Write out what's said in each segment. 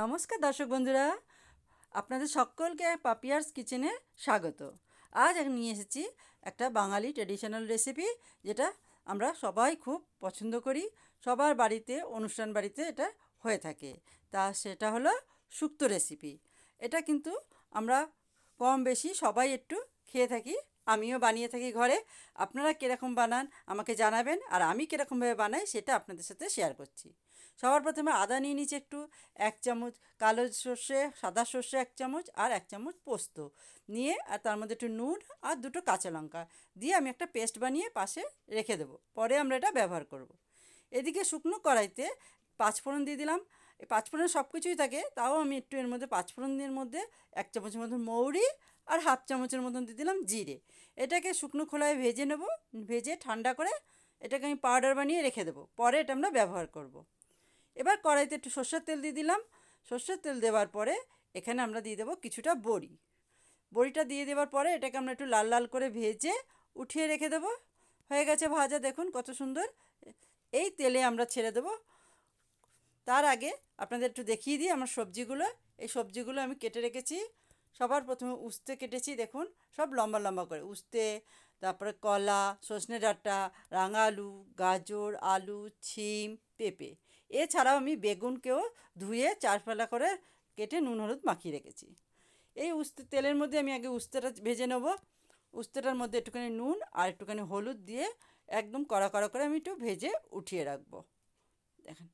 নমস্কার দর্শক বন্ধুরা, আপনাদের সকলকে পাপিয়ার্স কিচেনে স্বাগত। আজ আমি নিয়ে এসেছি একটা বাঙালি ট্র্যাডিশনাল রেসিপি, যেটা আমরা সবাই খুব পছন্দ করি। সবার বাড়িতে, অনুষ্ঠান বাড়িতে এটা হয়ে থাকে। সেটা হলো শুক্তো রেসিপি। এটা কিন্তু আমরা কম বেশি সবাই একটু খেয়ে থাকি, আমিও বানিয়ে থাকি ঘরে। আপনারা কীরকম বানান আমাকে জানাবেন, আর আমি কীরকমভাবে বানাই সেটা আপনাদের সাথে শেয়ার করছি। সবার প্রথমে আদা নিয়ে নিচ্ছি একটু, 1 চামচ কালো সর্ষে, সাদা সর্ষে 1 চামচ, আর 1 চামচ পোস্ত নিয়ে, আর তার মধ্যে একটু নুন আর 2টো কাঁচা লঙ্কা দিয়ে আমি একটা পেস্ট বানিয়ে পাশে রেখে দেবো। পরে আমরা এটা ব্যবহার করব। এদিকে শুকনো কড়াইতে পাঁচফোড়ন দিয়ে দিলাম। এই পাঁচফোড়ন সব কিছুই থাকে, তাও আমি একটু এর মধ্যে পাঁচফোড়নের মধ্যে 1 চামচের মতন মৌরি আর হাফ চামচের মতন দিয়ে দিলাম জিরে। এটাকে শুকনো খোলায় ভেজে নেব। ভেজে ঠান্ডা করে এটাকে আমি পাউডার বানিয়ে রেখে দেবো, পরে এটা আমরা ব্যবহার করব। এবার কড়াইতে একটু সর্ষের তেল দিয়ে দিলাম। সর্ষের তেল দেওয়ার পরে এখানে আমরা দিয়ে দেবো কিছুটা বড়ি। বড়িটা দিয়ে দেওয়ার পরে এটাকে আমরা একটু লাল লাল করে ভেজে উঠিয়ে রেখে দেবো। হয়ে গেছে ভাজা, দেখুন কত সুন্দর। এই তেলে আমরা ছেড়ে দেবো। তার আগে আপনাদের একটু দেখিয়ে দিই আমার সবজিগুলো। এই সবজিগুলো আমি কেটে রেখেছি। সবার প্রথমে উস্তে কেটেছি, দেখুন সব লম্বা লম্বা করে উস্তে, তারপরে কলা, সজনে ডাঁটা, রাঙা আলু, গাজর, আলু, শিম, পেঁপে। এছাড়াও আমি বেগুনকেও ধুয়ে চারফালা করে কেটে নুন হলুদ মাখিয়ে রেখেছি। এই উস্তে তেলের মধ্যে আমি আগে উস্তেটা ভেজে নেব। উস্তেটার মধ্যে একটুখানি নুন আর একটুখানি হলুদ দিয়ে একদম কড়া কড়া করে আমি একটু ভেজে উঠিয়ে রাখবো। দেখেন,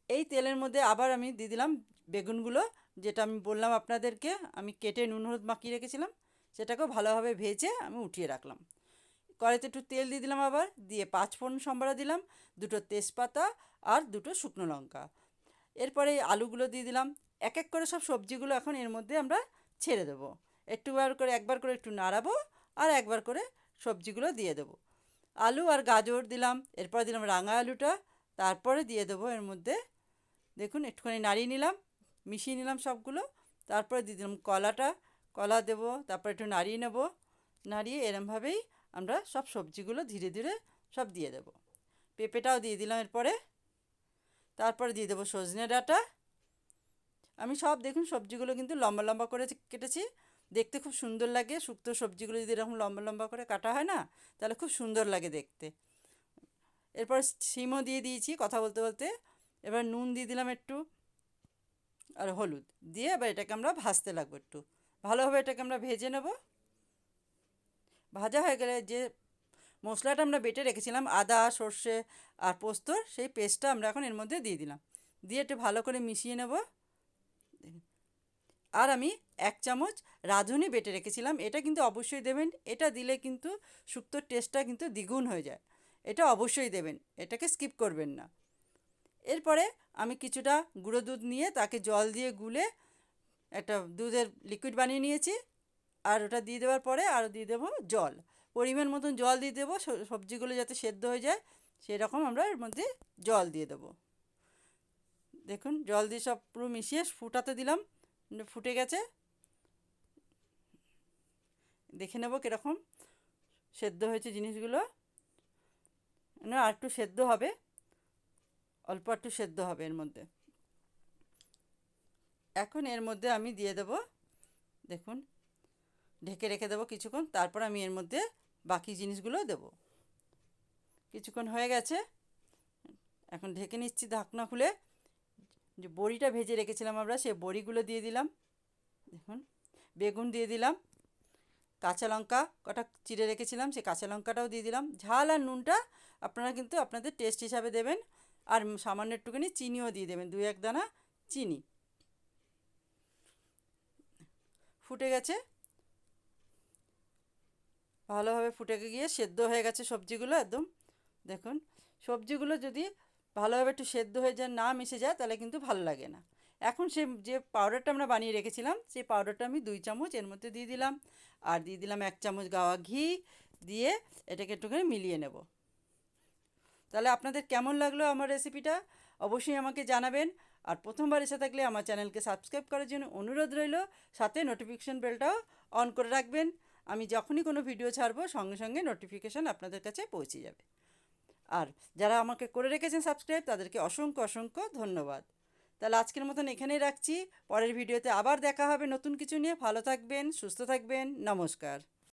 এই তেলের মধ্যে আবার আমি দিয়ে দিলাম বেগুনগুলো, যেটা আমি বললাম আপনাদেরকে আমি কেটে নুন হলুদ মাখিয়ে রেখেছিলাম। সেটাকেও ভালোভাবে ভেজে আমি উঠিয়ে রাখলাম। কড়াইতে একটু তেল দিয়ে দিলাম, আবার দিয়ে পাঁচফোড়ন সম্বারা দিলাম, 2টো তেজপাতা আর 2টো শুকনো লঙ্কা। এরপরে এই আলুগুলো দিয়ে দিলাম। এক এক করে সব সবজিগুলো এখন এর মধ্যে আমরা ছেড়ে দেবো। একবার করে একটু নাড়াবো, আর একবার করে সবজিগুলো দিয়ে দেবো। আলু আর গাজর দিলাম, এরপরে দিলাম রাঙা আলুটা, তারপরে দিয়ে দেবো এর মধ্যে। দেখুন একটুখানি নাড়িয়ে নিলাম, মিশিয়ে নিলাম সবগুলো। তারপরে দিয়ে দিলাম কলা দেবো, তারপর একটু নাড়িয়ে নেব। নাড়িয়ে এরমভাবেই আমরা সব সবজিগুলো ধীরে ধীরে সব দিয়ে দেবো। পেঁপেটাও দিয়ে দিলাম এরপরে। তারপরে দিয়ে দেবো সজনে ডাঁটা। আমি সব, দেখুন সবজিগুলো কিন্তু লম্বা লম্বা করে কেটেছি। দেখতে খুব সুন্দর লাগে। শুক্তো সবজিগুলো যদি এরকম লম্বা লম্বা করে কাটা হয় না, তাহলে খুব সুন্দর লাগে দেখতে। এরপর শিমও দিয়ে দিয়েছি কথা বলতে বলতে। এবার নুন দিয়ে দিলাম একটু, আর হলুদ দিয়ে এবার এটাকে আমরা ভাজতে লাগবো একটু। ভালোভাবে এটাকে আমরা ভেজে নেব। ভাজা হয়ে গেলে যে মশলাটা আমরা বেটে রেখেছিলাম আদা, সর্ষে আর পোস্তর, সেই পেস্টটা আমরা এখন এর মধ্যে দিয়ে দিলাম। দিয়ে একটু ভালো করে মিশিয়ে নেব। আর আমি 1 চামচ রাঁধুনি বেটে রেখেছিলাম, এটা কিন্তু অবশ্যই দেবেন। এটা দিলে কিন্তু শুক্তোর টেস্টটা কিন্তু দ্বিগুণ হয়ে যায়। এটা অবশ্যই দেবেন, এটাকে স্কিপ করবেন না। এরপরে আমি কিছুটা গুঁড়ো দুধ নিয়ে তাকে জল দিয়ে গুলে একটা দুধের লিকুইড বানিয়ে নিয়েছি। আর ওটা দিয়ে দেওয়ার পরে আরও দিয়ে দেবো জল। পরিমাণ মতন জল দিয়ে দেবো, সবজিগুলো যাতে সেদ্ধ হয়ে যায় সেরকম আমরা এর মধ্যে জল দিয়ে দেবো। দেখুন জল দিয়ে সব পুরো মিশিয়ে ফুটাতে দিলাম। ফুটে গেছে, দেখে নেব কীরকম সেদ্ধ হয়েছে জিনিসগুলো। না, আর একটু সেদ্ধ হবে, অল্প একটু সেদ্ধ হবে এর মধ্যে। এখন এর মধ্যে আমি দিয়ে দেবো, দেখুন ঢেকে রেখে দেবো কিছুক্ষণ, তারপর আমি এর মধ্যে বাকি জিনিসগুলো দেবো। কিছুক্ষণ হয়ে গেছে, এখন ঢেকে নিচ্ছি ঢাকনা খুলে। যে বড়িটা ভেজে রেখেছিলাম আমরা, সেই বড়িগুলো দিয়ে দিলাম। দেখুন বেগুন দিয়ে দিলাম, কাঁচা লঙ্কা কটা চিড়ে রেখেছিলাম সেই কাঁচা লঙ্কাটাও দিয়ে দিলাম। ঝাল আর নুনটা আপনারা কিন্তু আপনাদের টেস্ট হিসাবে দেবেন। আর সামান্য একটুখানি চিনিও দিয়ে দেবেন, 2-1 দানা চিনি। ফুটে গেছে, ভালোভাবে ফুটে গিয়ে সেদ্ধ হয়ে গেছে সবজিগুলো একদম। দেখুন সবজিগুলো যদি ভালোভাবে একটু সেদ্ধ হয়ে যায়, না মিশে যায়, তাহলে কিন্তু ভালো লাগে না। এখন সে যে পাউডারটা আমরা বানিয়ে রেখেছিলাম, সেই পাউডারটা আমি 2 চামচ এর মধ্যে দিয়ে দিলাম। আর দিয়ে দিলাম 1 চামচ গাওয়া ঘি। দিয়ে এটাকে একটুখানি মিলিয়ে নেব। তাহলে আপনাদের কেমন লাগলো আমার রেসিপিটা অবশ্যই আমাকে জানাবেন। আর প্রথমবার এসে থাকলে আমার চ্যানেলকে সাবস্ক্রাইব করার জন্য অনুরোধ রইল। সাথে নোটিফিকেশান বেলটাও অন করে রাখবেন। আমি যখনই কোনো ভিডিও ছাড়বো সঙ্গে সঙ্গে নোটিফিকেশান আপনাদের কাছে পৌঁছে যাবে। আর যারা আমাকে করে রেখেছেন সাবস্ক্রাইব, তাদেরকে অসংখ্য অসংখ্য ধন্যবাদ। তাহলে আজকের মতন এখানেই রাখছি। পরের ভিডিওতে আবার দেখা হবে নতুন কিছু নিয়ে। ভালো থাকবেন, সুস্থ থাকবেন। নমস্কার।